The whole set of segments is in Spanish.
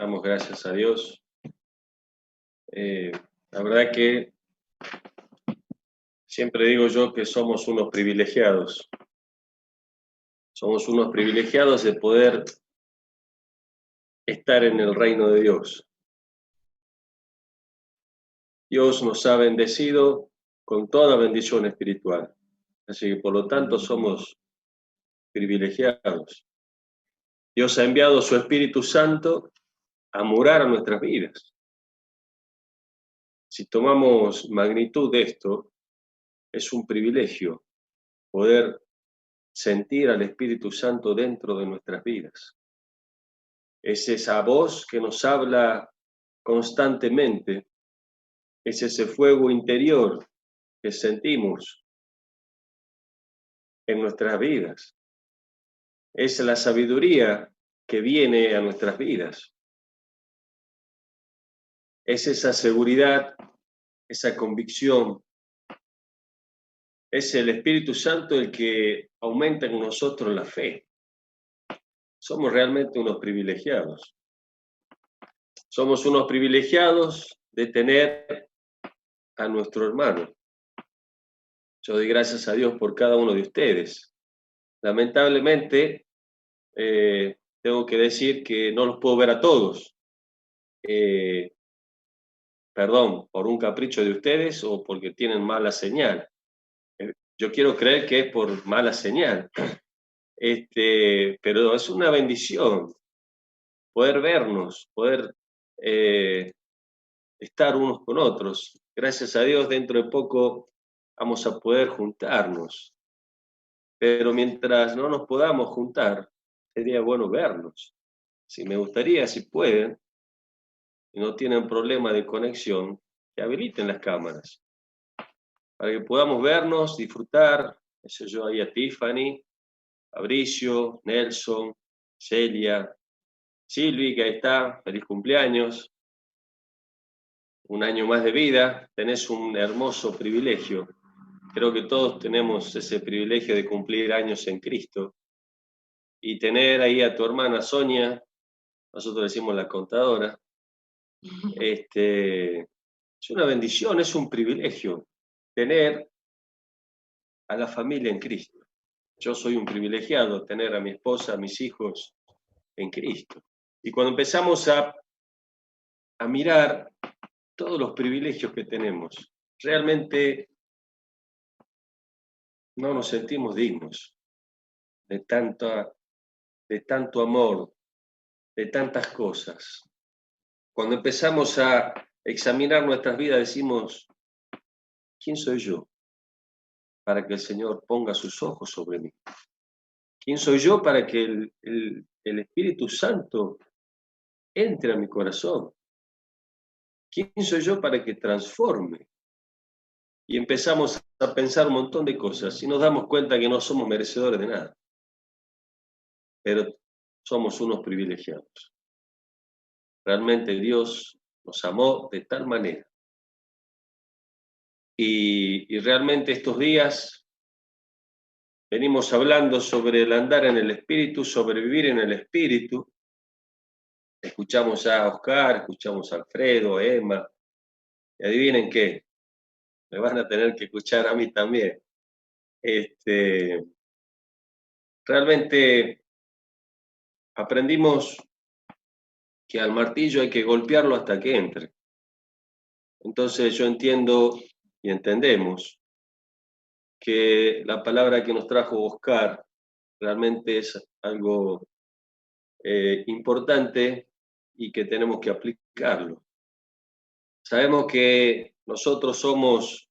Damos gracias a Dios. Eh, la verdad que siempre digo yo que somos unos privilegiados. Somos unos privilegiados de poder estar en el reino de Dios. Dios nos ha bendecido con toda bendición espiritual. Así que por lo tanto somos privilegiados. Dios ha enviado su Espíritu Santo a morar a nuestras vidas. Si tomamos magnitud de esto, es un privilegio poder sentir al Espíritu Santo dentro de nuestras vidas. Es esa voz que nos habla constantemente, es ese fuego interior que sentimos en nuestras vidas, es la sabiduría que viene a nuestras vidas, es esa seguridad, esa convicción, es el Espíritu Santo el que aumenta en nosotros la fe. Somos realmente unos privilegiados. Somos unos privilegiados de tener a nuestro hermano. Yo doy gracias a Dios por cada uno de ustedes. Lamentablemente, tengo que decir que no los puedo ver a todos. Perdón, por un capricho de ustedes o porque tienen mala señal. Yo quiero creer que es por mala señal. Pero es una bendición poder vernos, poder estar unos con otros. Gracias a Dios, dentro de poco vamos a poder juntarnos. Pero mientras no nos podamos juntar, sería bueno vernos. Si me gustaría, si pueden, y no tienen problema de conexión, que habiliten las cámaras, para que podamos vernos, disfrutar, eso yo ahí a Tiffany, Fabricio, Nelson, Celia, Silvi, que ahí está, feliz cumpleaños, un año más de vida, tenés un hermoso privilegio. Creo que todos tenemos ese privilegio de cumplir años en Cristo y tener ahí a tu hermana Sonia, nosotros decimos la contadora, es una bendición, es un privilegio tener a la familia en Cristo. Yo soy un privilegiado tener a mi esposa, a mis hijos en Cristo. Y cuando empezamos a mirar todos los privilegios que tenemos, realmente no nos sentimos dignos de tanto amor, de tantas cosas. Cuando empezamos a examinar nuestras vidas, decimos, ¿quién soy yo para que el Señor ponga sus ojos sobre mí? ¿Quién soy yo para que el Espíritu Santo entre a mi corazón? ¿Quién soy yo para que transforme? Y empezamos a pensar un montón de cosas y nos damos cuenta que no somos merecedores de nada, pero somos unos privilegiados. Realmente Dios nos amó de tal manera. Y realmente estos días venimos hablando sobre el andar en el Espíritu, sobre vivir en el Espíritu. Escuchamos a Oscar, escuchamos a Alfredo, a Emma, y adivinen qué, me van a tener que escuchar a mí también. Realmente aprendimos que al martillo hay que golpearlo hasta que entre. Entonces yo entiendo y entendemos que la palabra que nos trajo Oscar realmente es algo importante y que tenemos que aplicarlo. Sabemos que nosotros somos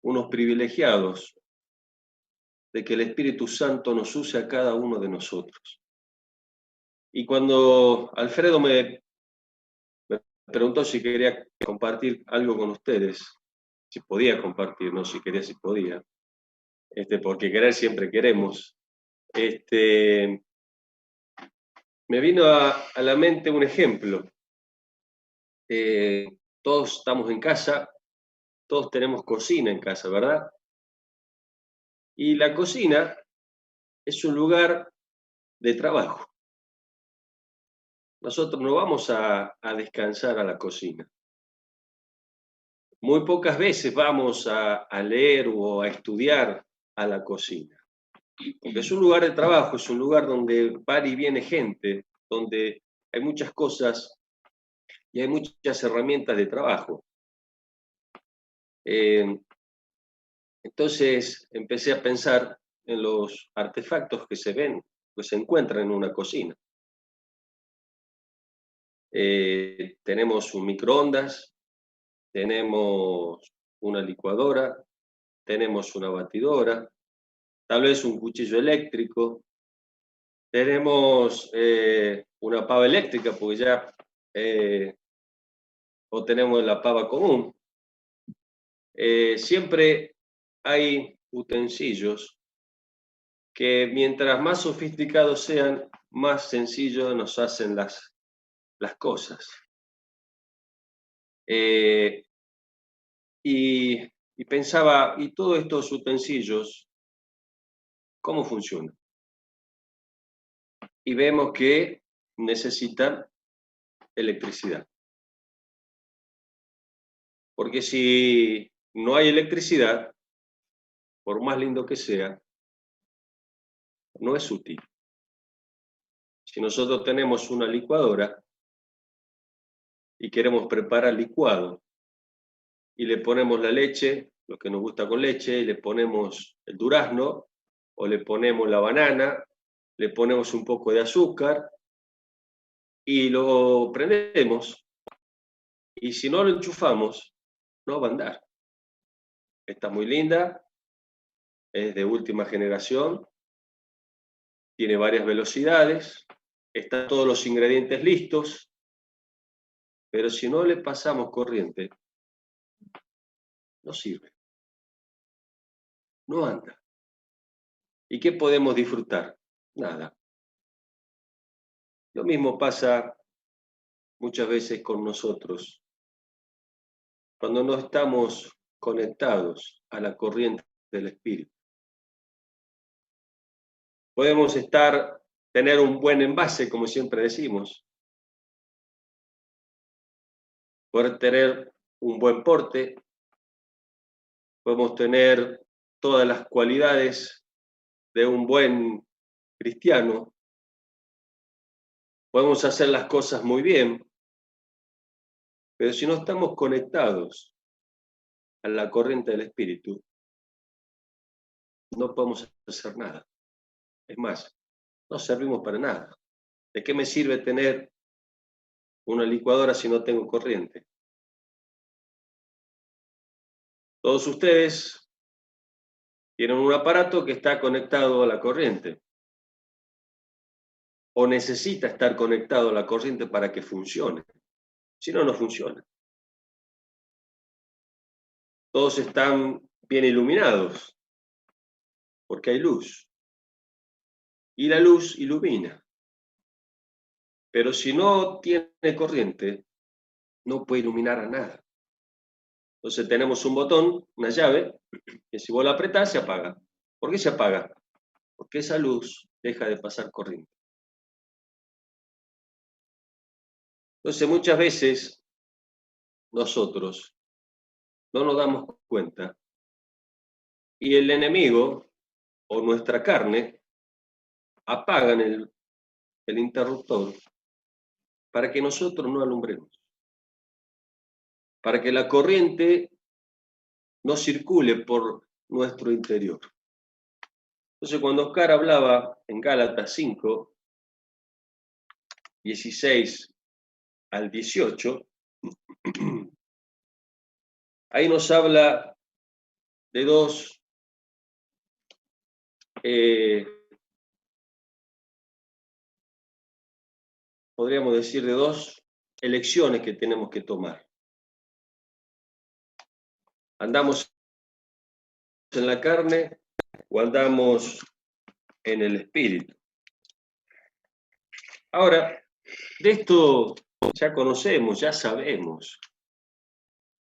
unos privilegiados de que el Espíritu Santo nos use a cada uno de nosotros. Y cuando Alfredo me preguntó si quería compartir algo con ustedes, si podía compartir, no si quería, si podía, porque querer siempre queremos, me vino a la mente un ejemplo. Todos estamos en casa, todos tenemos cocina en casa, ¿verdad? Y la cocina es un lugar de trabajo. Nosotros no vamos a descansar a la cocina. Muy pocas veces vamos a leer o a estudiar a la cocina. Porque es un lugar de trabajo, es un lugar donde va y viene gente, donde hay muchas cosas y hay muchas herramientas de trabajo. Entonces empecé a pensar en los artefactos que se ven, que se encuentran en una cocina. Tenemos un microondas, tenemos una licuadora, tenemos una batidora, tal vez un cuchillo eléctrico, tenemos una pava eléctrica, porque ya, o tenemos la pava común. Siempre hay utensilios que mientras más sofisticados sean, más sencillo nos hacen las cosas. Y pensaba, ¿y todos estos utensilios cómo funcionan? Y vemos que necesitan electricidad. Porque si no hay electricidad, por más lindo que sea, no es útil. Si nosotros tenemos una licuadora y queremos preparar licuado, y le ponemos la leche, lo que nos gusta con leche, y le ponemos el durazno, o le ponemos la banana, le ponemos un poco de azúcar, y lo prendemos, y si no lo enchufamos, no va a andar. Está muy linda, es de última generación, tiene varias velocidades, están todos los ingredientes listos, pero si no le pasamos corriente, no sirve, no anda. ¿Y qué podemos disfrutar? Nada. Lo mismo pasa muchas veces con nosotros. Cuando no estamos conectados a la corriente del Espíritu. Podemos tener un buen envase, como siempre decimos, poder tener un buen porte, podemos tener todas las cualidades de un buen cristiano, podemos hacer las cosas muy bien, pero si no estamos conectados a la corriente del Espíritu, no podemos hacer nada. Es más, no servimos para nada. ¿De qué me sirve tener una licuadora si no tengo corriente? Todos ustedes tienen un aparato que está conectado a la corriente o necesita estar conectado a la corriente para que funcione. Si no, no funciona. Todos están bien iluminados porque hay luz y la luz ilumina. Pero si no tiene corriente, no puede iluminar a nada. Entonces tenemos un botón, una llave, que si vos la apretás se apaga. ¿Por qué se apaga? Porque esa luz deja de pasar corriente. Entonces muchas veces nosotros no nos damos cuenta y el enemigo o nuestra carne apagan el interruptor para que nosotros no alumbremos, para que la corriente no circule por nuestro interior. Entonces cuando Oscar hablaba en Gálatas 5, 16 al 18, ahí nos habla de dos podríamos decir de dos elecciones que tenemos que tomar. ¿Andamos en la carne o andamos en el espíritu? Ahora, de esto ya conocemos, ya sabemos.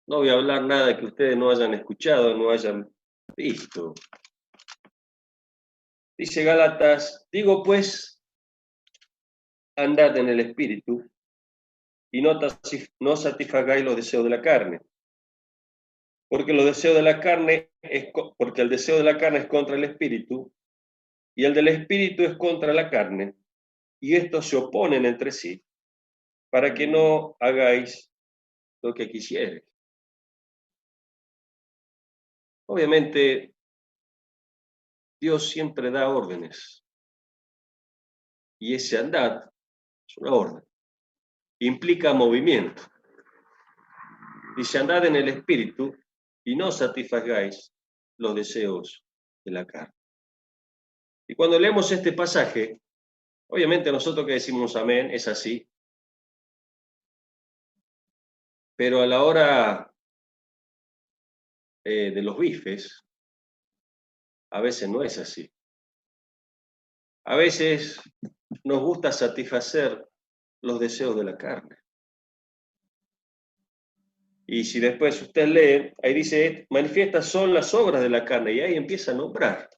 No voy a hablar nada que ustedes no hayan escuchado, no hayan visto. Dice Gálatas, digo pues, andad en el Espíritu y no satisfagáis los deseos de la carne. Porque los deseos de la carne porque el deseo de la carne es contra el Espíritu y el del Espíritu es contra la carne, y estos se oponen entre sí para que no hagáis lo que quisierais. Obviamente, Dios siempre da órdenes, y ese andad es una orden, implica movimiento. Dice, andad en el Espíritu y no satisfagáis los deseos de la carne. Y cuando leemos este pasaje, obviamente nosotros que decimos amén, es así, pero a la hora de los bifes, a veces no es así. A veces nos gusta satisfacer los deseos de la carne. Y si después usted lee, ahí dice, manifiestas son las obras de la carne, y ahí empieza a nombrar.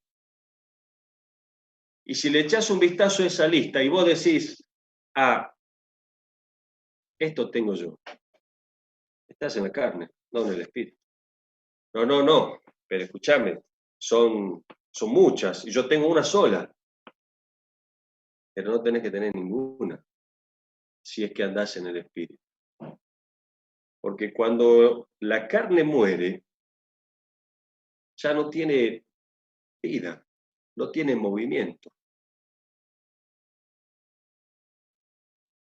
Y si le echas un vistazo a esa lista y vos decís, ah, esto tengo yo, estás en la carne, no en el espíritu. No, pero escúchame, son muchas, y yo tengo una sola, pero no tenés que tener ninguna, si es que andás en el espíritu. Porque cuando la carne muere, ya no tiene vida, no tiene movimiento.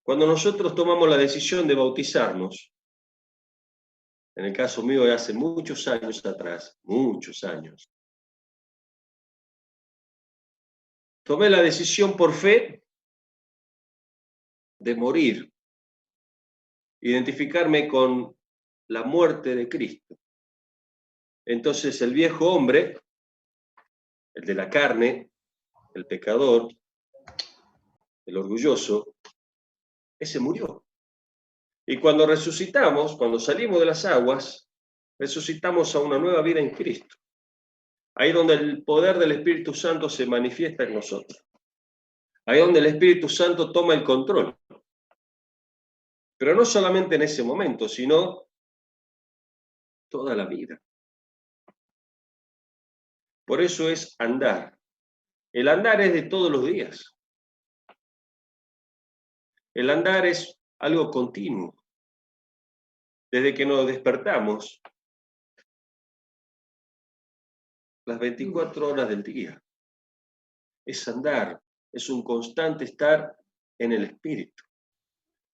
Cuando nosotros tomamos la decisión de bautizarnos, en el caso mío de hace muchos años atrás, muchos años, tomé la decisión por fe de morir, identificarme con la muerte de Cristo. Entonces el viejo hombre, el de la carne, el pecador, el orgulloso, ese murió. Y cuando resucitamos, cuando salimos de las aguas, resucitamos a una nueva vida en Cristo. Ahí donde el poder del Espíritu Santo se manifiesta en nosotros. Ahí donde el Espíritu Santo toma el control. Pero no solamente en ese momento, sino toda la vida. Por eso es andar. El andar es de todos los días. El andar es algo continuo. Desde que nos despertamos, las 24 horas del día. Es andar, es un constante estar en el Espíritu.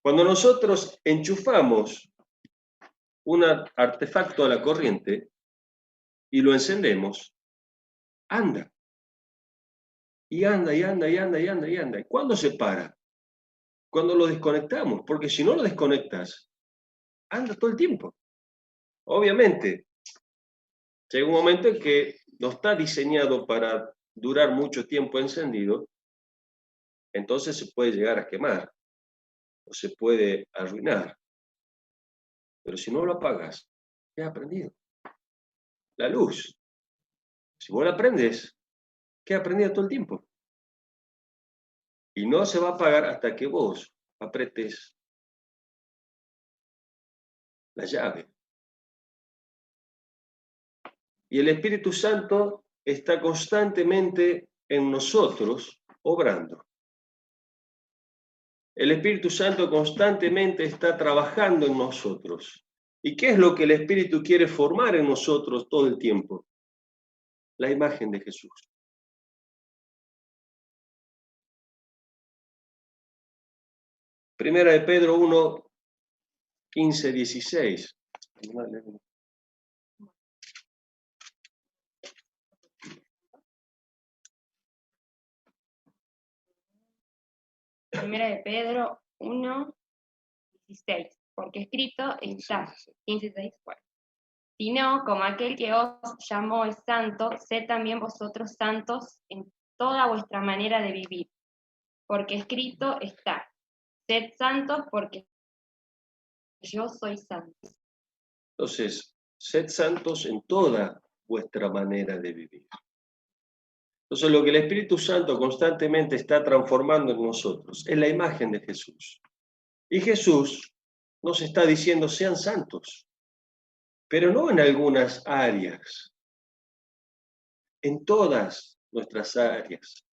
Cuando nosotros enchufamos un artefacto a la corriente y lo encendemos, anda. Y anda, y anda, y anda, y anda, y anda. ¿Y cuándo se para? Cuando lo desconectamos, porque si no lo desconectas, anda todo el tiempo. Obviamente, llega un momento en que no está diseñado para durar mucho tiempo encendido, entonces se puede llegar a quemar o se puede arruinar. Pero si no lo apagas, ¿qué has aprendido? La luz. Si vos la aprendes, ¿qué has aprendido todo el tiempo? Y no se va a apagar hasta que vos apretes la llave. Y el Espíritu Santo está constantemente en nosotros obrando. El Espíritu Santo constantemente está trabajando en nosotros. ¿Y qué es lo que el Espíritu quiere formar en nosotros todo el tiempo? La imagen de Jesús. Primera de Pedro 1, 15, 16. Primera de Pedro 1, 16, porque escrito está, 15, 6, bueno. Sino, como aquel que os llamó es santo, sed también vosotros santos en toda vuestra manera de vivir, porque escrito está, sed santos porque yo soy santo. Entonces, sed santos en toda vuestra manera de vivir. Entonces, lo que el Espíritu Santo constantemente está transformando en nosotros es la imagen de Jesús. Y Jesús nos está diciendo, sean santos, pero no en algunas áreas, en todas nuestras áreas.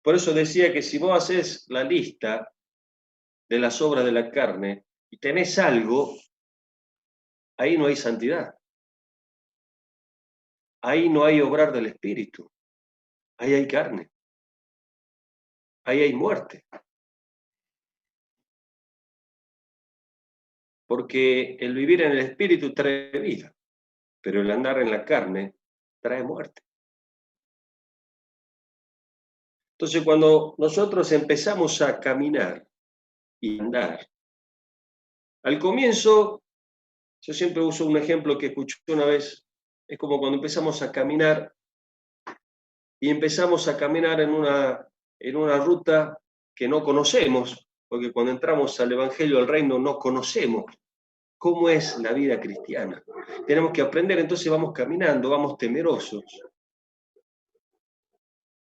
Por eso decía que si vos haces la lista de las obras de la carne y tenés algo, ahí no hay santidad. Ahí no hay obrar del Espíritu. Ahí hay carne. Ahí hay muerte. Porque el vivir en el Espíritu trae vida, pero el andar en la carne trae muerte. Entonces, cuando nosotros empezamos a caminar y andar, al comienzo, yo siempre uso un ejemplo que escuché una vez, es como cuando empezamos a caminar y empezamos a caminar en una ruta que no conocemos, porque cuando entramos al Evangelio del Reino no conocemos cómo es la vida cristiana. Tenemos que aprender, entonces vamos caminando, vamos temerosos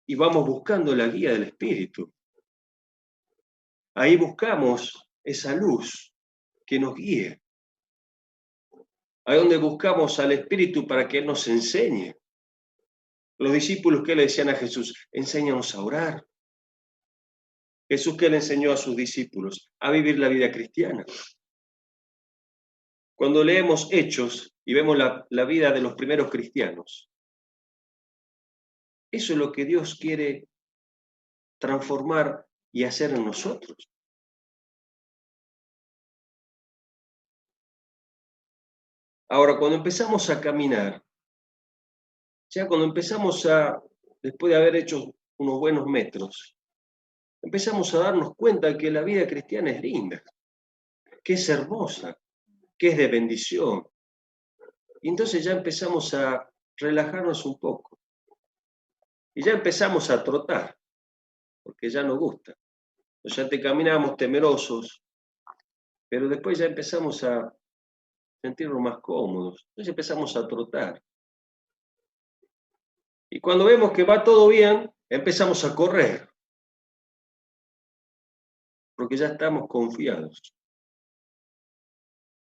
y vamos buscando la guía del Espíritu. Ahí buscamos esa luz que nos guíe. Ahí donde buscamos al Espíritu para que Él nos enseñe. Los discípulos que le decían a Jesús, enséñanos a orar. Jesús que le enseñó a sus discípulos a vivir la vida cristiana. Cuando leemos Hechos y vemos la vida de los primeros cristianos, eso es lo que Dios quiere transformar y hacer en nosotros. Ahora, cuando empezamos a caminar, ya cuando empezamos después de haber hecho unos buenos metros, empezamos a darnos cuenta que la vida cristiana es linda, que es hermosa, que es de bendición. Y entonces ya empezamos a relajarnos un poco. Y ya empezamos a trotar, porque ya nos gusta. Ya te caminamos temerosos, pero después ya empezamos a sentirnos más cómodos. Entonces empezamos a trotar. Y cuando vemos que va todo bien, empezamos a correr. Porque ya estamos confiados.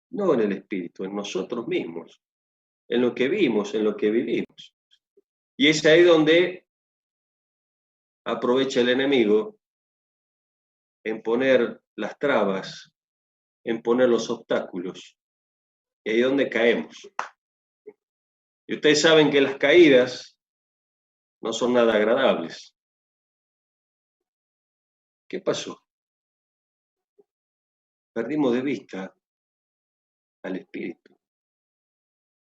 No en el Espíritu, en nosotros mismos, en lo que vimos, en lo que vivimos. Y es ahí donde aprovecha el enemigo en poner las trabas, en poner los obstáculos. Y ahí es donde caemos. Y ustedes saben que las caídas no son nada agradables. ¿Qué pasó? Perdimos de vista al Espíritu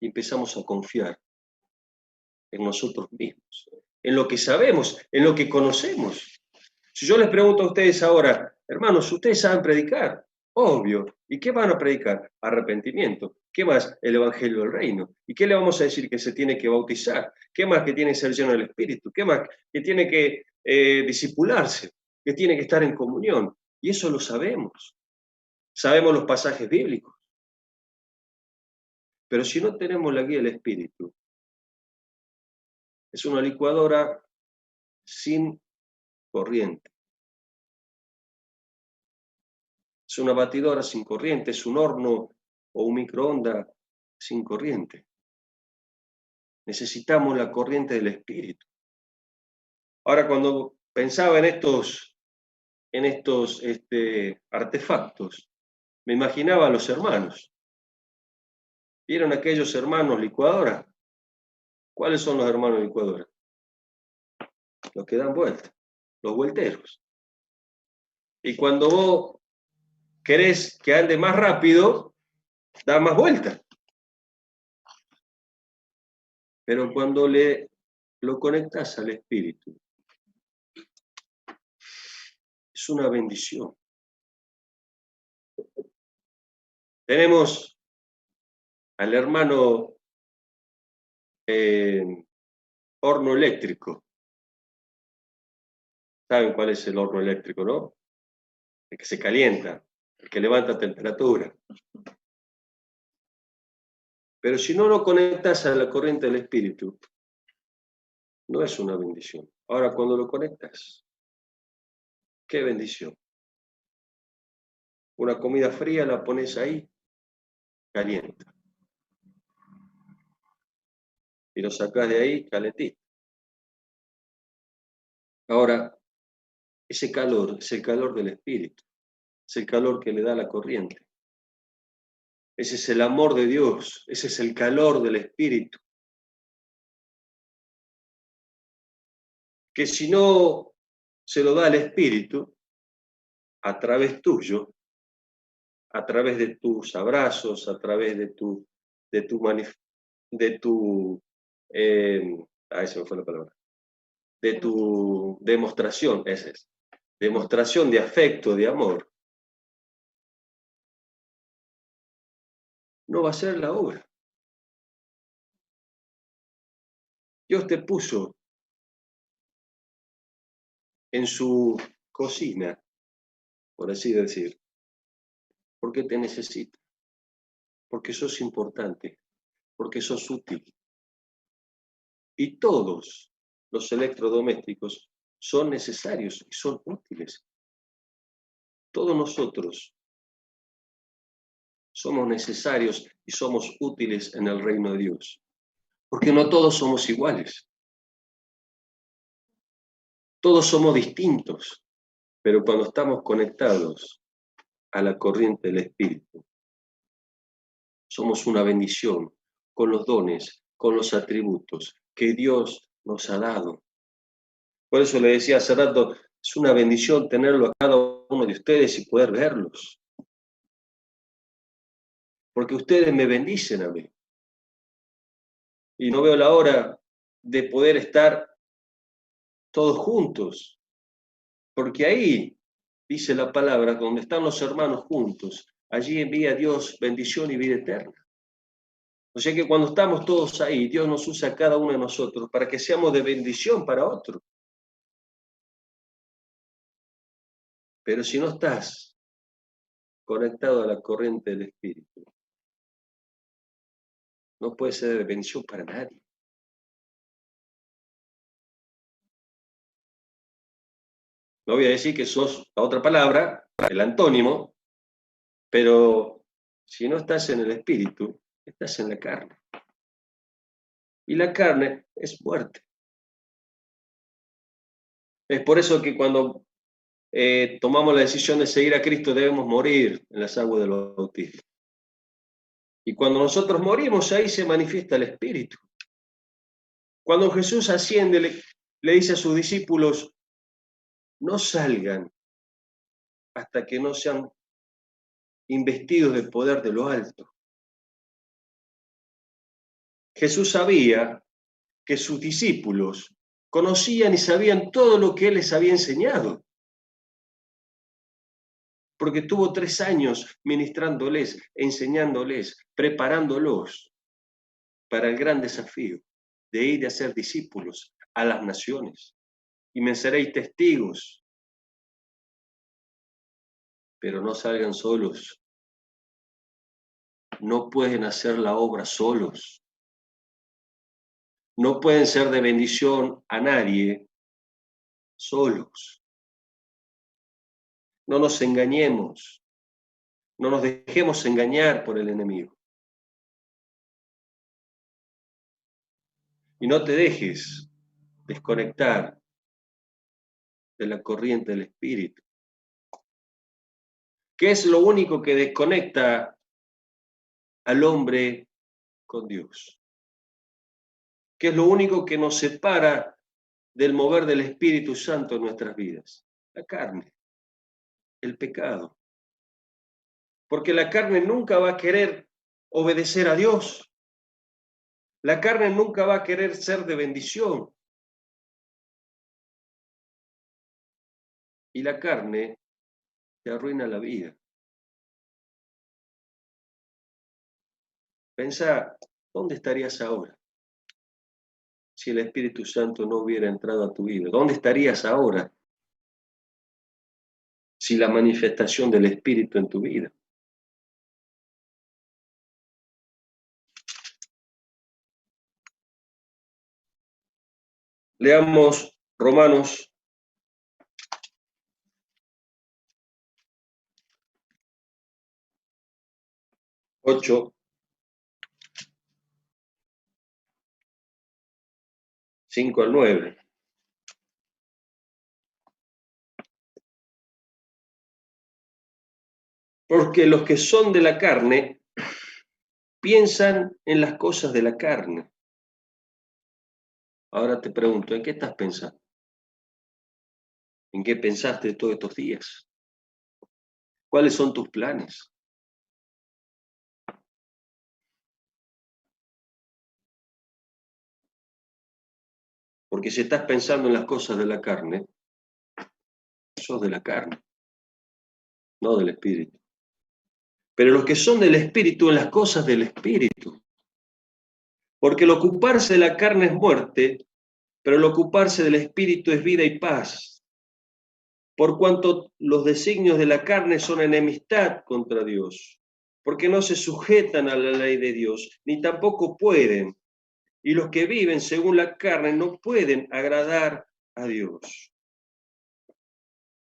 y empezamos a confiar en nosotros mismos, en lo que sabemos, en lo que conocemos. Si yo les pregunto a ustedes ahora, hermanos, ¿ustedes saben predicar? Obvio. ¿Y qué van a predicar? Arrepentimiento. ¿Qué más? El Evangelio del Reino. ¿Y qué le vamos a decir? Que se tiene que bautizar. ¿Qué más? Que tiene que ser lleno del Espíritu. ¿Qué más? Que tiene que discipularse, que tiene que estar en comunión. Y eso lo sabemos. Sabemos los pasajes bíblicos. Pero si no tenemos la guía del Espíritu, es una licuadora sin corriente. Es una batidora sin corriente, es un horno o un microondas sin corriente. Necesitamos la corriente del Espíritu. Ahora, cuando pensaba en estos artefactos, me imaginaba a los hermanos. ¿Vieron aquellos hermanos licuadora? ¿Cuáles son los hermanos licuadora? Los que dan vuelta, los vuelteros. Y cuando vos querés que ande más rápido, da más vuelta. Pero cuando lo conectas al Espíritu, es una bendición. Tenemos al hermano horno eléctrico. ¿Saben cuál es el horno eléctrico, no? El que se calienta, el que levanta temperatura. Pero si no lo conectas a la corriente del Espíritu, no es una bendición. Ahora, cuando lo conectas, qué bendición. Una comida fría la pones ahí, calienta. Y lo sacás de ahí, calentito. Ahora, ese calor es el calor del Espíritu, es el calor que le da la corriente. Ese es el amor de Dios, ese es el calor del Espíritu. Que si no se lo da el Espíritu, a través tuyo, a través de tus abrazos, a través de tu se me fue la palabra, de tu demostración, esa es, demostración de afecto, de amor, no va a ser la obra. Dios te puso en su cocina, por así decir, porque te necesita, porque sos importante, porque sos útil. Y todos los electrodomésticos son necesarios y son útiles. Todos nosotros somos necesarios y somos útiles en el reino de Dios, porque no todos somos iguales. Todos somos distintos, pero cuando estamos conectados a la corriente del Espíritu, somos una bendición con los dones, con los atributos que Dios nos ha dado. Por eso le decía hace rato, es una bendición tenerlo a cada uno de ustedes y poder verlos. Porque ustedes me bendicen a mí. Y no veo la hora de poder estar todos juntos. Porque ahí, dice la palabra, donde están los hermanos juntos, allí envía Dios bendición y vida eterna. O sea que cuando estamos todos ahí, Dios nos usa a cada uno de nosotros para que seamos de bendición para otro. Pero si no estás conectado a la corriente del Espíritu, no puede ser de bendición para nadie. No voy a decir que sos la otra palabra, el antónimo, pero si no estás en el Espíritu, estás en la carne. Y la carne es muerte. Es por eso que cuando tomamos la decisión de seguir a Cristo debemos morir en las aguas del bautismo. Y cuando nosotros morimos, ahí se manifiesta el Espíritu. Cuando Jesús asciende, le dice a sus discípulos, no salgan hasta que no sean investidos del poder de lo alto. Jesús sabía que sus discípulos conocían y sabían todo lo que Él les había enseñado. Porque tuvo 3 años ministrándoles, enseñándoles, preparándolos para el gran desafío de ir a ser discípulos a las naciones. Y me seréis testigos. Pero no salgan solos. No pueden hacer la obra solos. No pueden ser de bendición a nadie solos. No nos engañemos. No nos dejemos engañar por el enemigo. Y no te dejes desconectar de la corriente del Espíritu. ¿Qué es lo único que desconecta al hombre con Dios? ¿Qué es lo único que nos separa del mover del Espíritu Santo en nuestras vidas? La carne, el pecado. Porque la carne nunca va a querer obedecer a Dios. La carne nunca va a querer ser de bendición. Y la carne te arruina la vida. Pensá, ¿dónde estarías ahora si el Espíritu Santo no hubiera entrado a tu vida? ¿Dónde estarías ahora si la manifestación del Espíritu en tu vida? Leamos Romanos 8, 5 al 9. Porque los que son de la carne piensan en las cosas de la carne. Ahora te pregunto, ¿en qué estás pensando? ¿En qué pensaste todos estos días? ¿Cuáles son tus planes? Porque si estás pensando en las cosas de la carne, sos de la carne, no del espíritu. Pero los que son del espíritu, en las cosas del espíritu. Porque el ocuparse de la carne es muerte, pero el ocuparse del espíritu es vida y paz. Por cuanto los designios de la carne son enemistad contra Dios, porque no se sujetan a la ley de Dios, ni tampoco pueden. Y los que viven según la carne no pueden agradar a Dios.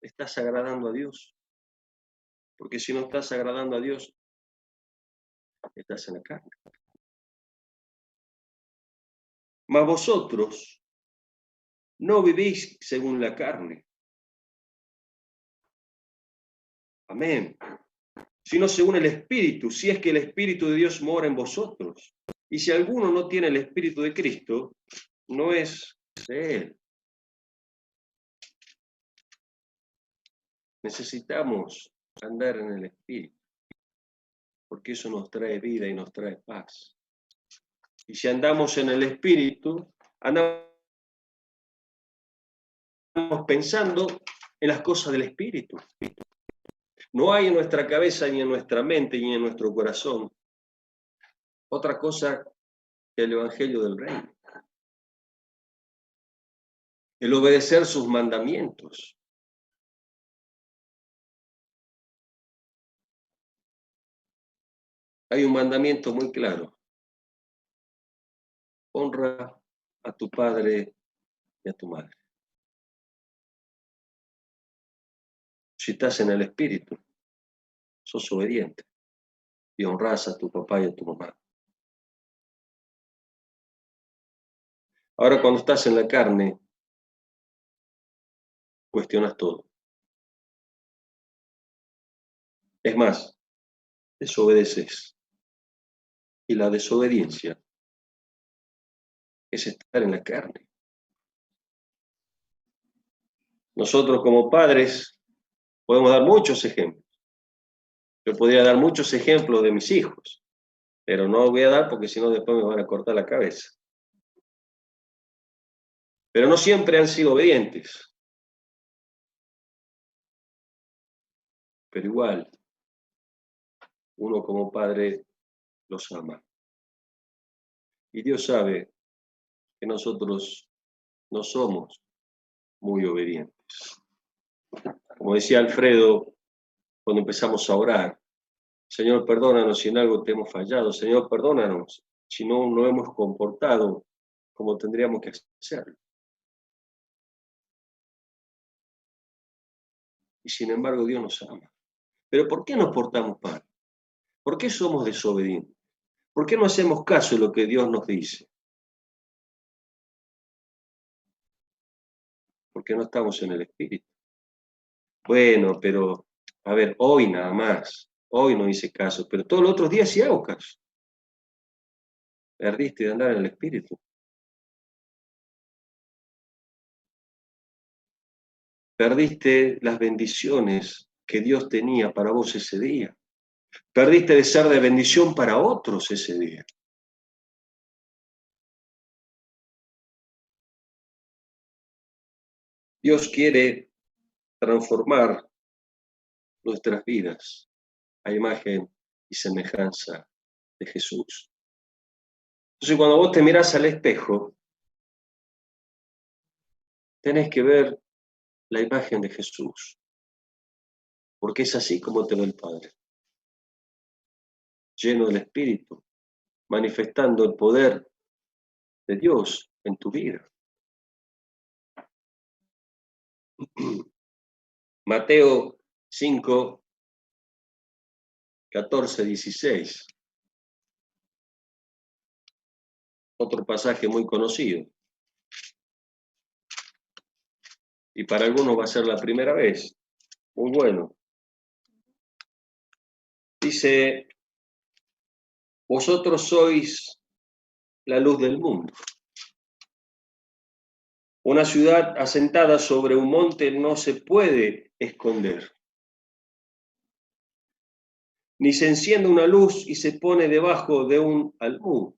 ¿Estás agradando a Dios? Porque si no estás agradando a Dios, estás en la carne. Mas vosotros no vivís según la carne. Amén. Sino según el Espíritu, si es que el Espíritu de Dios mora en vosotros. Y si alguno no tiene el Espíritu de Cristo, no es de Él. Necesitamos andar en el Espíritu, porque eso nos trae vida y nos trae paz. Y si andamos en el Espíritu, andamos pensando en las cosas del Espíritu. No hay en nuestra cabeza, ni en nuestra mente, ni en nuestro corazón otra cosa que el Evangelio del Reino. El obedecer sus mandamientos. Hay un mandamiento muy claro. Honra a tu padre y a tu madre. Si estás en el Espíritu, sos obediente y honras a tu papá y a tu mamá. Ahora, cuando estás en la carne, cuestionas todo. Es más, desobedeces. Y la desobediencia es estar en la carne. Nosotros como padres podemos dar muchos ejemplos. Yo podría dar muchos ejemplos de mis hijos, pero no voy a dar porque si no después me van a cortar la cabeza. Pero no siempre han sido obedientes. Pero igual, uno como padre los ama. Y Dios sabe que nosotros no somos muy obedientes. Como decía Alfredo cuando empezamos a orar, Señor, perdónanos si en algo te hemos fallado. Señor, perdónanos si no nos hemos comportado como tendríamos que hacerlo. Y sin embargo, Dios nos ama. Pero ¿por qué nos portamos mal? ¿Por qué somos desobedientes? ¿Por qué no hacemos caso de lo que Dios nos dice? Porque no estamos en el Espíritu. Bueno, pero, a ver, hoy nada más. Hoy no hice caso, pero todos los otros días sí hago caso. Perdiste de andar en el Espíritu. Perdiste las bendiciones que Dios tenía para vos ese día. Perdiste de ser de bendición para otros ese día. Dios quiere transformar nuestras vidas a imagen y semejanza de Jesús. Entonces, cuando vos te mirás al espejo, tenés que ver la imagen de Jesús, porque es así como te ve el Padre, lleno del Espíritu, manifestando el poder de Dios en tu vida. Mateo 5, 14, 16. Otro pasaje muy conocido. Y para algunos va a ser la primera vez. Muy bueno. Dice, vosotros sois la luz del mundo. Una ciudad asentada sobre un monte no se puede esconder. Ni se enciende una luz y se pone debajo de un almud,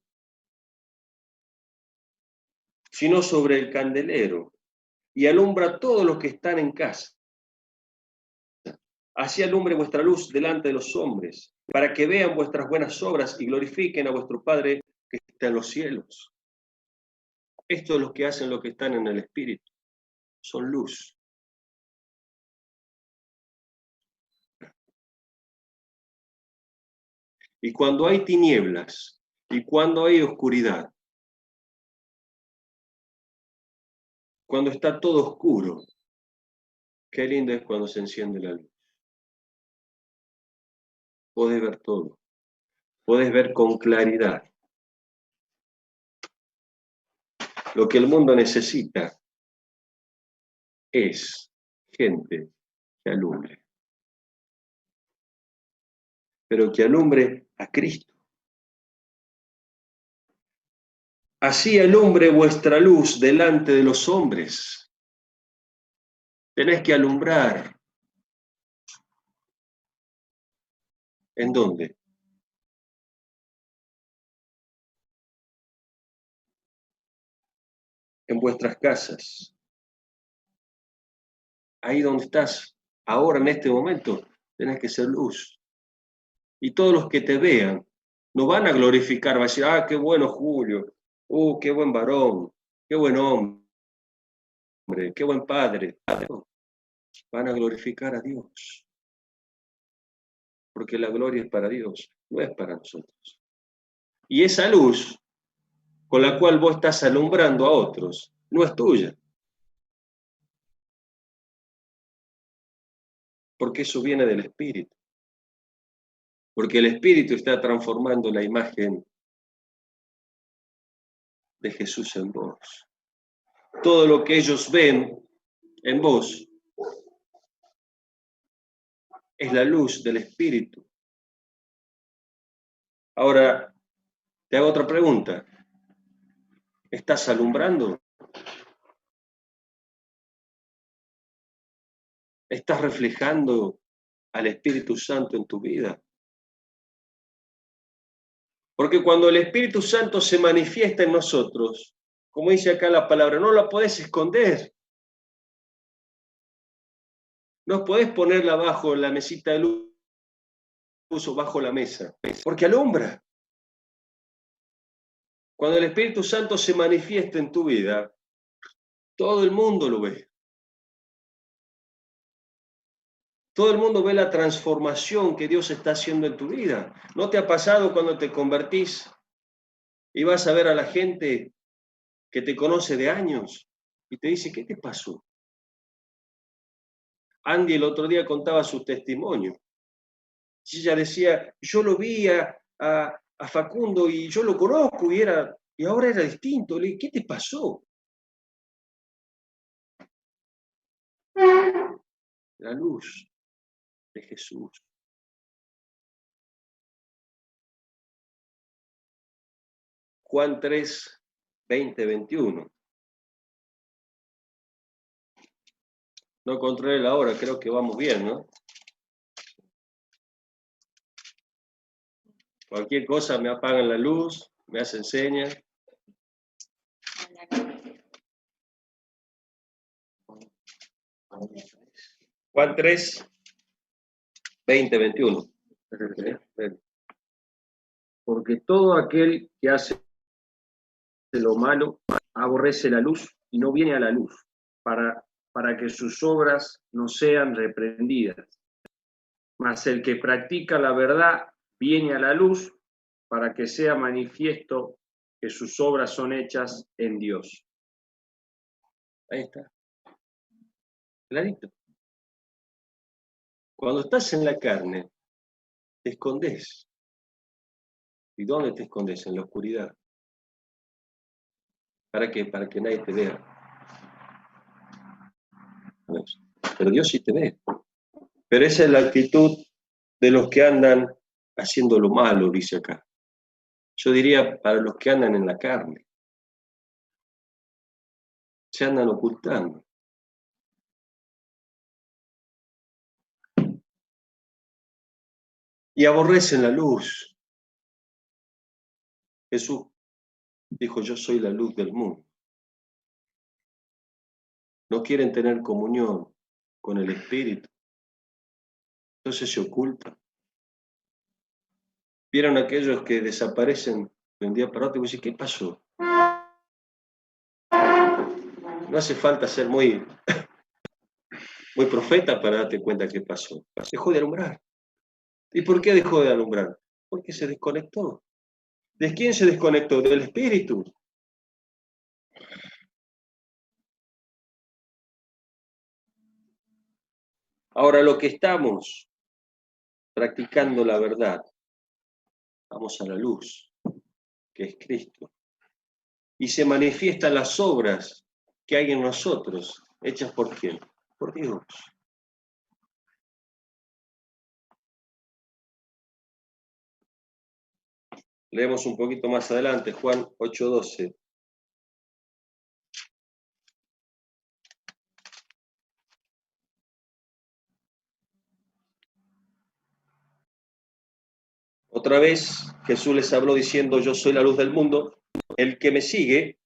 sino sobre el candelero, y alumbra a todos los que están en casa. Así alumbre vuestra luz delante de los hombres, para que vean vuestras buenas obras y glorifiquen a vuestro Padre que está en los cielos. Estos los que hacen lo que están en el Espíritu son luz. Y cuando hay tinieblas y cuando hay oscuridad, cuando está todo oscuro, qué lindo es cuando se enciende la luz. Podés ver todo, podés ver con claridad. Lo que el mundo necesita es gente que alumbre, pero que alumbre a Cristo. Así alumbre vuestra luz delante de los hombres. Tenés que alumbrar. ¿En dónde? En vuestras casas. Ahí donde estás, ahora en este momento, tenés que ser luz. Y todos los que te vean, no van a glorificar, van a decir, ah, qué bueno Julio, qué buen varón, qué buen hombre, qué buen padre. No, van a glorificar a Dios. Porque la gloria es para Dios, no es para nosotros. Y esa luz con la cual vos estás alumbrando a otros, no es tuya. Porque eso viene del Espíritu. Porque el Espíritu está transformando la imagen de Jesús en vos. Todo lo que ellos ven en vos es la luz del Espíritu. Ahora, te hago otra pregunta. ¿Estás alumbrando? ¿Estás reflejando al Espíritu Santo en tu vida? Porque cuando el Espíritu Santo se manifiesta en nosotros, como dice acá la palabra, no la podés esconder. No podés ponerla bajo la mesita de luz o bajo la mesa, porque alumbra. Cuando el Espíritu Santo se manifiesta en tu vida, todo el mundo lo ve. Todo el mundo ve la transformación que Dios está haciendo en tu vida. ¿No te ha pasado cuando te convertís y vas a ver a la gente que te conoce de años y te dice, ¿qué te pasó? Andy el otro día contaba su testimonio. Y ella decía, yo lo vi a Facundo y yo lo conozco y ahora era distinto. Le dije, ¿qué te pasó? La luz de Jesús. Juan 3, 20, 21. No controlé la hora, creo que vamos bien, ¿no? Cualquier cosa me apagan la luz, me hacen señas. Juan 3, 20, 21. Porque todo aquel que hace lo malo aborrece la luz y no viene a la luz para que sus obras no sean reprendidas. Mas el que practica la verdad viene a la luz para que sea manifiesto que sus obras son hechas en Dios. Ahí está. Clarito. Cuando estás en la carne, te escondes. ¿Y dónde te escondes? En la oscuridad. ¿Para qué? Para que nadie te vea. Pero Dios sí te ve. Pero esa es la actitud de los que andan haciendo lo malo, dice acá. Yo diría para los que andan en la carne. Se andan ocultando. Y aborrecen la luz. Jesús dijo, yo soy la luz del mundo. No quieren tener comunión con el Espíritu. Entonces se ocultan. Vieron aquellos que desaparecen de un día para otro y vos decís, ¿qué pasó? No hace falta ser muy profeta para darte cuenta qué pasó. Dejó de alumbrar. ¿Y por qué dejó de alumbrar? Porque se desconectó. ¿De quién se desconectó? Del Espíritu. Ahora, lo que estamos practicando la verdad, vamos a la luz, que es Cristo. Y se manifiestan las obras que hay en nosotros, hechas por quién? Por Dios. Leemos un poquito más adelante, Juan 8:12. Otra vez Jesús les habló diciendo, yo soy la luz del mundo, el que me sigue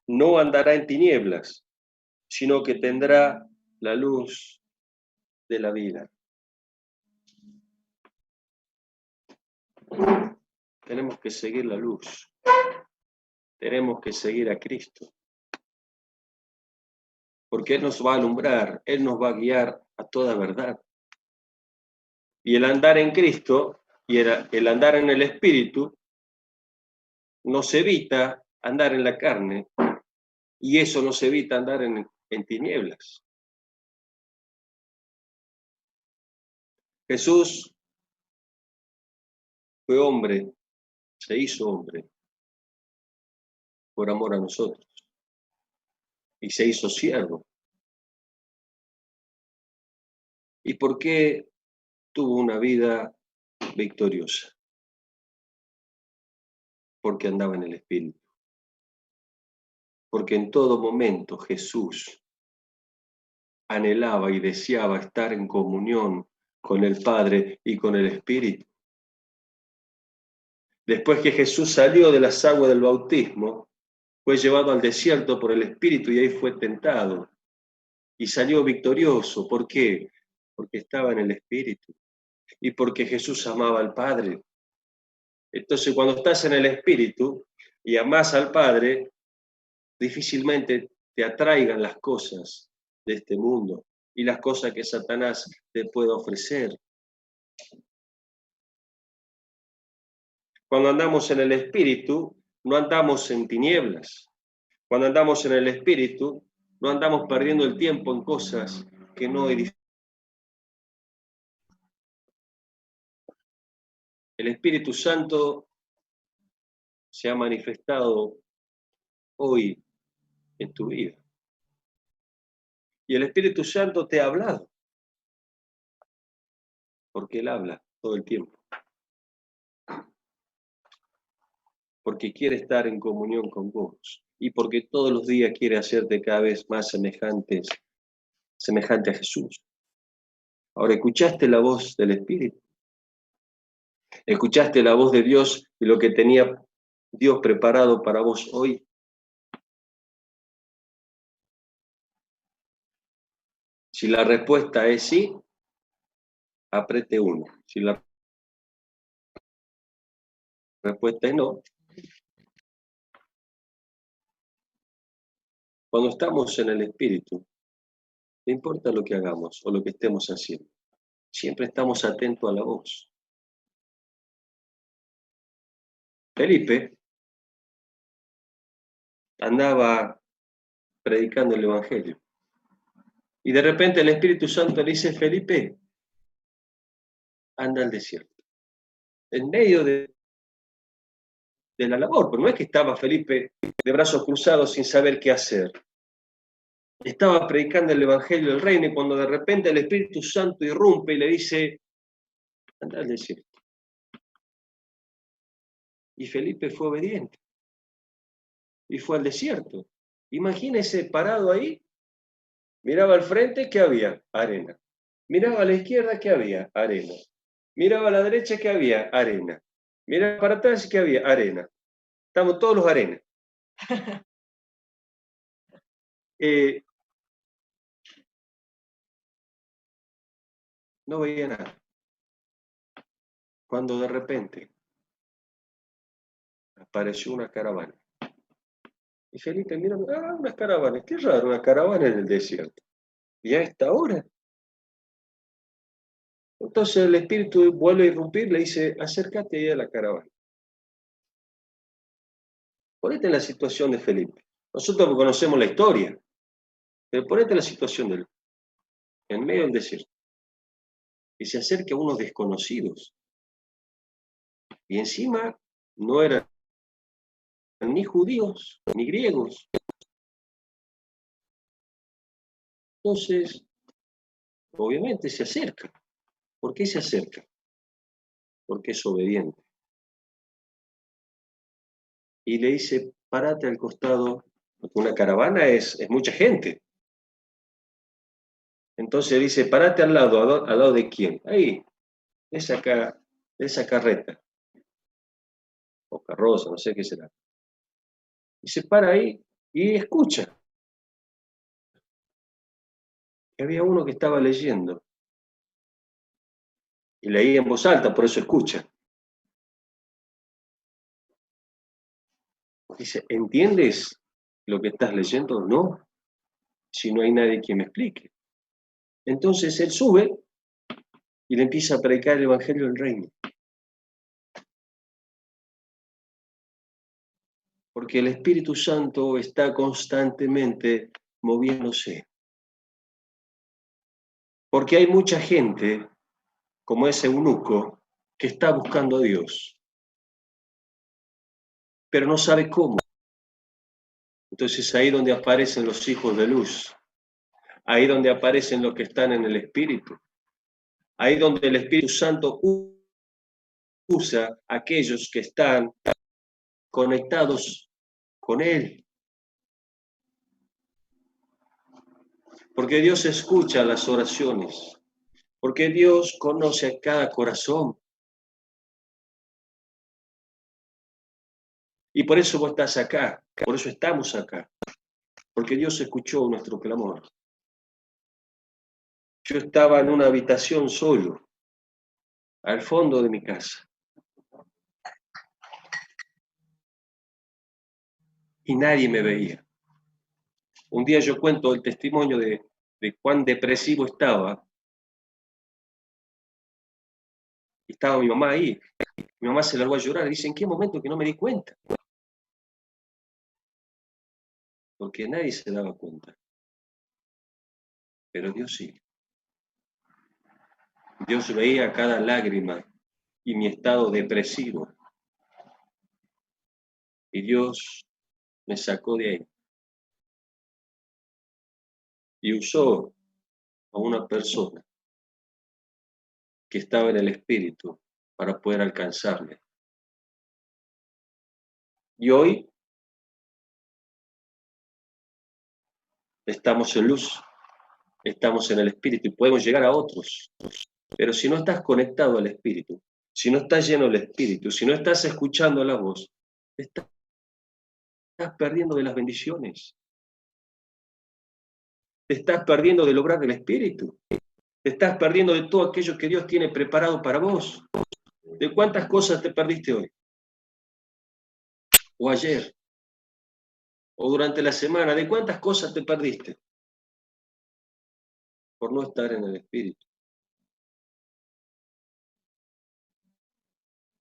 no andará en tinieblas, sino que tendrá la luz de la vida. Tenemos que seguir la luz, tenemos que seguir a Cristo, porque Él nos va a alumbrar, Él nos va a guiar a toda verdad. Y el andar en Cristo y el andar en el Espíritu nos evita andar en la carne, y eso nos evita andar en tinieblas. Jesús fue hombre, se hizo hombre por amor a nosotros, y se hizo siervo. ¿Y por qué tuvo una vida victoriosa? Porque andaba en el Espíritu. Porque en todo momento Jesús anhelaba y deseaba estar en comunión con el Padre y con el Espíritu. Después que Jesús salió de las aguas del bautismo, fue llevado al desierto por el Espíritu y ahí fue tentado. Y salió victorioso. ¿Por qué? Porque estaba en el Espíritu. Y porque Jesús amaba al Padre. Entonces, cuando estás en el Espíritu y amás al Padre, difícilmente te atraigan las cosas de este mundo y las cosas que Satanás te puede ofrecer. Cuando andamos en el Espíritu, no andamos en tinieblas. Cuando andamos en el Espíritu, no andamos perdiendo el tiempo en cosas que no edifican. El Espíritu Santo se ha manifestado hoy en tu vida. Y el Espíritu Santo te ha hablado, porque Él habla todo el tiempo. Porque quiere estar en comunión con vos y porque todos los días quiere hacerte cada vez más semejante a Jesús. Ahora, ¿escuchaste la voz del Espíritu? ¿Escuchaste la voz de Dios y lo que tenía Dios preparado para vos hoy? Si la respuesta es sí, apriete 1. Si la respuesta es no, cuando estamos en el Espíritu, no importa lo que hagamos o lo que estemos haciendo, siempre estamos atentos a la voz. Felipe andaba predicando el Evangelio. Y de repente el Espíritu Santo le dice, Felipe, anda al desierto. En medio de la labor, pero no es que estaba Felipe de brazos cruzados sin saber qué hacer. Estaba predicando el Evangelio del Reino y cuando de repente el Espíritu Santo irrumpe y le dice, anda al desierto. Y Felipe fue obediente. Y fue al desierto. Imagínese parado ahí, miraba al frente, ¿qué había? Arena. Miraba a la izquierda, ¿qué había? Arena. Miraba a la derecha, ¿qué había? Arena. Miraba para atrás, ¿qué había? Arena. Estamos todos los arenas. No veía nada. Cuando de repente apareció una caravana. Y Felipe mira, unas caravanas, qué raro, una caravana en el desierto. Y a esta hora. Entonces el espíritu vuelve a irrumpir, le dice, acércate ahí a la caravana. Ponete en la situación de Felipe. Nosotros conocemos la historia, pero ponete en la situación de él, en medio del desierto. Y se acerca a unos desconocidos. Y encima no eran ni judíos, ni griegos. Entonces, obviamente se acerca. ¿Por qué se acerca? Porque es obediente. Y le dice, párate al costado, porque una caravana es mucha gente. Entonces dice, párate al lado de quién? Ahí, esa carreta, o carroza, no sé qué será. Y se para ahí y escucha. Y había uno que estaba leyendo. Y leía en voz alta, por eso escucha. Dice, ¿entiendes lo que estás leyendo? No, si no hay nadie que me explique. Entonces él sube y le empieza a predicar el Evangelio del Reino. Porque el Espíritu Santo está constantemente moviéndose. Porque hay mucha gente, como ese eunuco, que está buscando a Dios, pero no sabe cómo. Entonces ahí donde aparecen los hijos de luz, ahí donde aparecen los que están en el Espíritu, ahí donde el Espíritu Santo usa a aquellos que están conectados con Él. Porque Dios escucha las oraciones, porque Dios conoce a cada corazón. Y por eso vos estás acá, por eso estamos acá, porque Dios escuchó nuestro clamor. Yo estaba en una habitación solo, al fondo de mi casa. Y nadie me veía. Un día yo cuento el testimonio de cuán depresivo estaba. Y estaba mi mamá ahí. Mi mamá se largó a llorar y dice, ¿en qué momento que no me di cuenta? Porque nadie se daba cuenta. Pero Dios sí. Dios veía cada lágrima y mi estado depresivo. Y Dios me sacó de ahí. Y usó a una persona que estaba en el Espíritu para poder alcanzarme. Y hoy estamos en luz, estamos en el Espíritu y podemos llegar a otros. Pero si no estás conectado al Espíritu, si no estás lleno del Espíritu, si no estás escuchando la voz, estás perdiendo de las bendiciones. Te estás perdiendo del obrar del Espíritu. Te estás perdiendo de todo aquello que Dios tiene preparado para vos. ¿De cuántas cosas te perdiste hoy? O ayer. O durante la semana. ¿De cuántas cosas te perdiste? Por no estar en el Espíritu.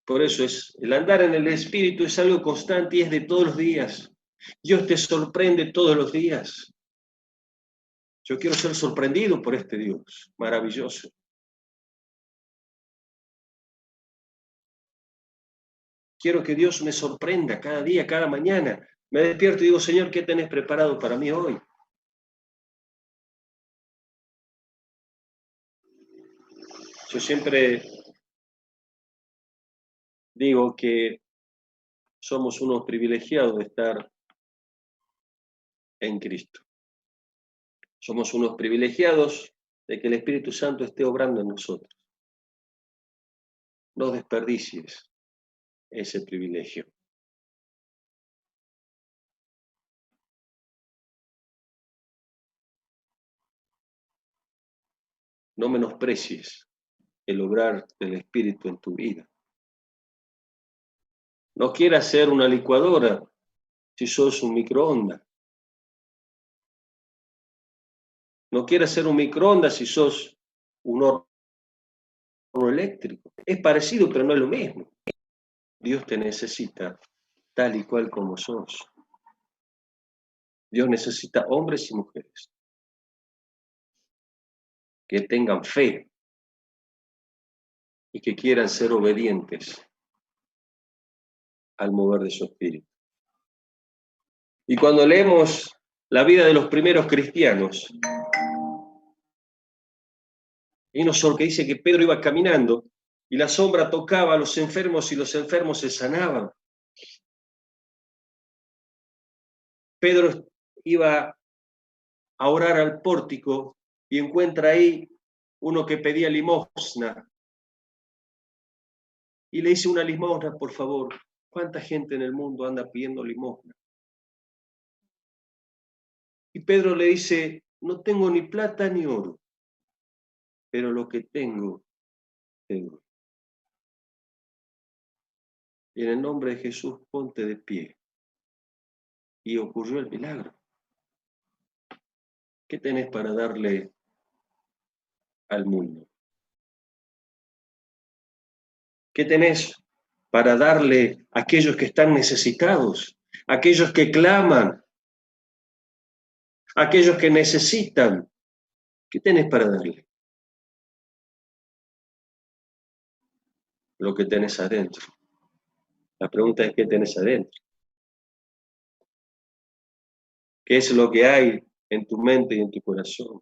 Por eso el andar en el Espíritu es algo constante y es de todos los días. Dios te sorprende todos los días. Yo quiero ser sorprendido por este Dios maravilloso. Quiero que Dios me sorprenda cada día, cada mañana. Me despierto y digo, Señor, ¿qué tenés preparado para mí hoy? Yo siempre digo que somos unos privilegiados de estar en Cristo. Somos unos privilegiados de que el Espíritu Santo esté obrando en nosotros. No desperdicies ese privilegio. No menosprecies el obrar del Espíritu en tu vida. No quieras ser una licuadora si sos un microondas. No quieras ser un microondas si sos un horno eléctrico. Es parecido, pero no es lo mismo. Dios te necesita tal y cual como sos. Dios necesita hombres y mujeres que tengan fe y que quieran ser obedientes al mover de su espíritu. Y cuando leemos la vida de los primeros cristianos, hay uno solo que dice que Pedro iba caminando y la sombra tocaba a los enfermos y los enfermos se sanaban. Pedro iba a orar al pórtico y encuentra ahí uno que pedía limosna. Y le dice una limosna, por favor. ¿Cuánta gente en el mundo anda pidiendo limosna? Y Pedro le dice, no tengo ni plata ni oro, pero lo que tengo, te doy. Y en el nombre de Jesús, ponte de pie. Y ocurrió el milagro. ¿Qué tenés para darle al mundo? ¿Qué tenés para darle a aquellos que están necesitados, a aquellos que claman, a aquellos que necesitan? ¿Qué tenés para darle? Lo que tenés adentro. La pregunta es, ¿qué tenés adentro? ¿Qué es lo que hay en tu mente y en tu corazón?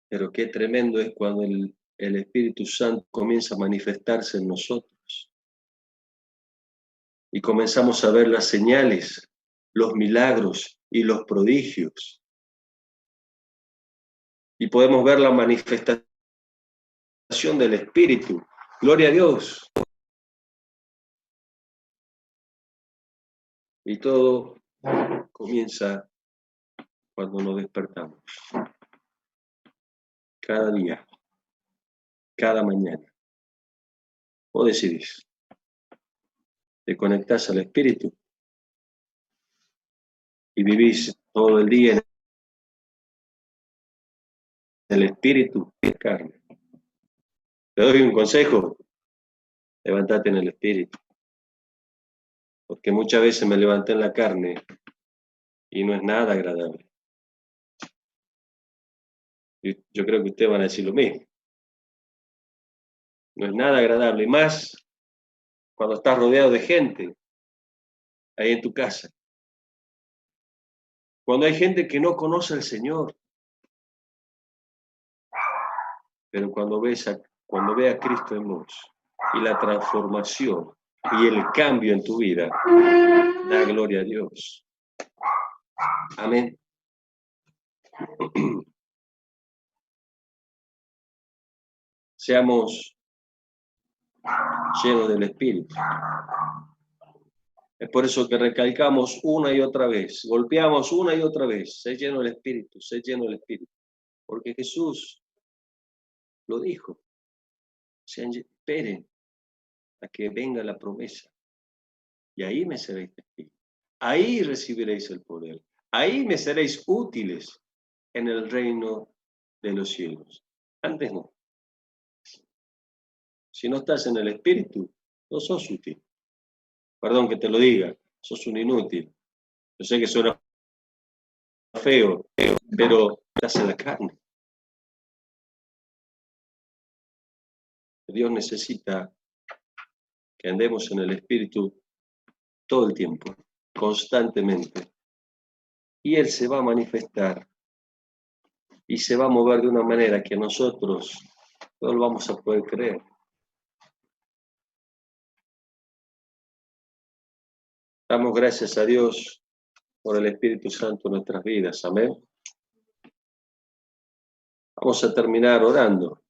Pero qué tremendo es cuando el Espíritu Santo comienza a manifestarse en nosotros y comenzamos a ver las señales, los milagros y los prodigios. Y podemos ver la manifestación del Espíritu. Gloria a Dios. Y todo comienza cuando nos despertamos. Cada día, cada mañana. Vos decidís. Te conectás al Espíritu y vivís todo el día en el Espíritu y en carne. Te doy un consejo. Levántate en el Espíritu. Porque muchas veces me levanté en la carne y no es nada agradable. Yo creo que ustedes van a decir lo mismo. No es nada agradable, más cuando estás rodeado de gente ahí en tu casa. Cuando hay gente que no conoce al Señor, pero cuando ve a Cristo en vos y la transformación y el cambio en tu vida, da gloria a Dios. Amén. Seamos llenos del Espíritu. Es por eso que recalcamos una y otra vez, golpeamos una y otra vez, sé lleno del Espíritu, sé lleno del Espíritu. Porque Jesús lo dijo, esperen a que venga la promesa. Y ahí me seréis testigos. Ahí recibiréis el poder. Ahí me seréis útiles en el reino de los cielos. Antes no. Si no estás en el Espíritu, no sos útil. Perdón que te lo diga, sos un inútil. Yo sé que suena feo, pero estás en la carne. Dios necesita que andemos en el Espíritu todo el tiempo, constantemente. Y Él se va a manifestar y se va a mover de una manera que nosotros no lo vamos a poder creer. Damos gracias a Dios por el Espíritu Santo en nuestras vidas. Amén. Vamos a terminar orando.